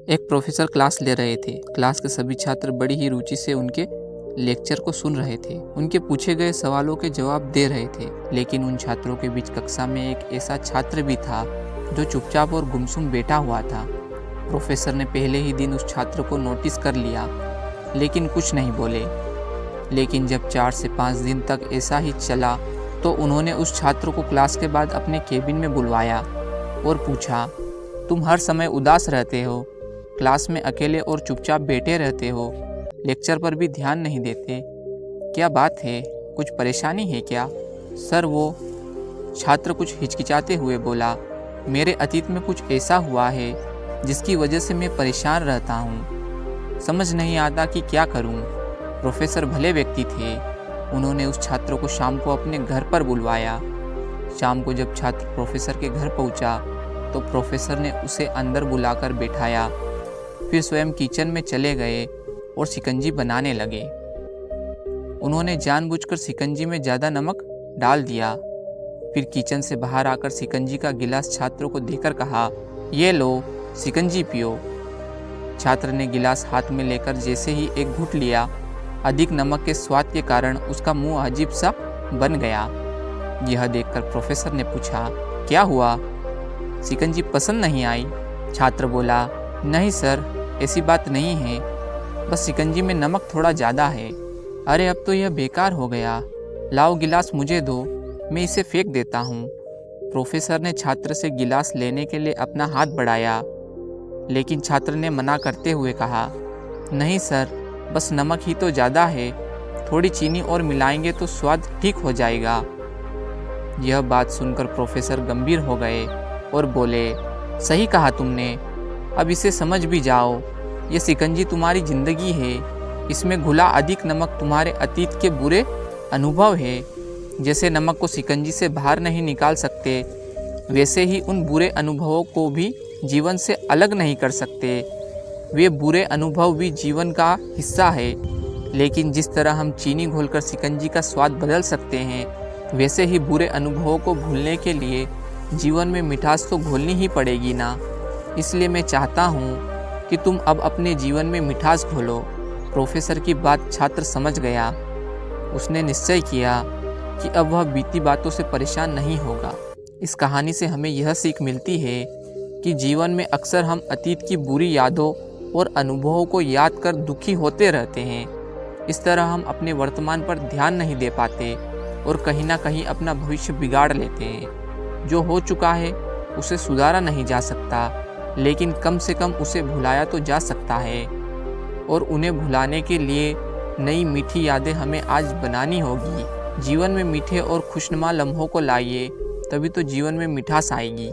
एक professor class ले रहे थे। क्लास के सभी छात्र बड़ी ही रुचि से उनके लेक्चर को सुन रहे थे। उनके पूछे गए सवालों के जवाब दे रहे थे। लेकिन उन छात्रों के बीच कक्षा में एक ऐसा छात्र भी था जो चुपचाप और गुमसुम बैठा हुआ था। प्रोफेसर ने पहले ही दिन उस छात्र को नोटिस कर लिया, लेकिन कुछ नहीं बोले। लेकिन जब 4 से 5 दिन तक ऐसा ही चला तो उन्होंने उस छात्र को क्लास के बाद अपने केबिन में बुलवाया और पूछा, तुम हर समय उदास रहते हो, क्लास में अकेले और चुपचाप बैठे रहते हो, लेक्चर पर भी ध्यान नहीं देते, क्या बात है, कुछ परेशानी है क्या? सर, वो छात्र कुछ हिचकिचाते हुए बोला, मेरे अतीत में कुछ ऐसा हुआ है जिसकी वजह से मैं परेशान रहता हूँ, समझ नहीं आता कि क्या करूँ। प्रोफेसर भले व्यक्ति थे। उन्होंने उस छात्र को शाम को अपने घर पर बुलवाया। शाम को जब छात्र प्रोफेसर के घर पहुँचा तो प्रोफेसर ने उसे अंदर बुलाकर बैठाया। फिर स्वयं किचन में चले गए और शिकंजी बनाने लगे। उन्होंने जानबूझकर शिकंजी में ज़्यादा नमक डाल दिया। फिर किचन से बाहर आकर शिकंजी का गिलास छात्रों को देकर कहा, ये लो, शिकंजी पियो। छात्र ने गिलास हाथ में लेकर जैसे ही एक घूंट लिया, अधिक नमक के स्वाद के कारण उसका मुंह अजीब सा बन गया। यह देखकर प्रोफेसर ने पूछा, क्या हुआ, शिकंजी पसंद नहीं आई? छात्र बोला, नहीं सर, ऐसी बात नहीं है, बस शिकंजी में नमक थोड़ा ज़्यादा है। अरे अब तो यह बेकार हो गया, लाओ गिलास मुझे दो, मैं इसे फेंक देता हूँ। प्रोफेसर ने छात्र से गिलास लेने के लिए अपना हाथ बढ़ाया, लेकिन छात्र ने मना करते हुए कहा, नहीं सर, बस नमक ही तो ज़्यादा है, थोड़ी चीनी और मिलाएंगे तो स्वाद ठीक हो जाएगा। यह बात सुनकर प्रोफेसर गंभीर हो गए और बोले, सही कहा तुमने, अब इसे समझ भी जाओ, ये शिकंजी तुम्हारी ज़िंदगी है, इसमें घुला अधिक नमक तुम्हारे अतीत के बुरे अनुभव है। जैसे नमक को शिकंजी से बाहर नहीं निकाल सकते, वैसे ही उन बुरे अनुभवों को भी जीवन से अलग नहीं कर सकते। वे बुरे अनुभव भी जीवन का हिस्सा है, लेकिन जिस तरह हम चीनी घोलकर शिकंजी का स्वाद बदल सकते हैं, वैसे ही बुरे अनुभवों को भूलने के लिए जीवन में मिठास तो घोलनी ही पड़ेगी ना। इसलिए मैं चाहता हूँ कि तुम अब अपने जीवन में मिठास घोलो। प्रोफेसर की बात छात्र समझ गया। उसने निश्चय किया कि अब वह बीती बातों से परेशान नहीं होगा। इस कहानी से हमें यह सीख मिलती है कि जीवन में अक्सर हम अतीत की बुरी यादों और अनुभवों को याद कर दुखी होते रहते हैं। इस तरह हम अपने वर्तमान पर ध्यान नहीं दे पाते और कहीं ना कहीं अपना भविष्य बिगाड़ लेते हैं। जो हो चुका है उसे सुधारा नहीं जा सकता, लेकिन कम से कम उसे भुलाया तो जा सकता है। और उन्हें भुलाने के लिए नई मीठी यादें हमें आज बनानी होगी। जीवन में मीठे और खुशनुमा लम्हों को लाइए, तभी तो जीवन में मिठास आएगी।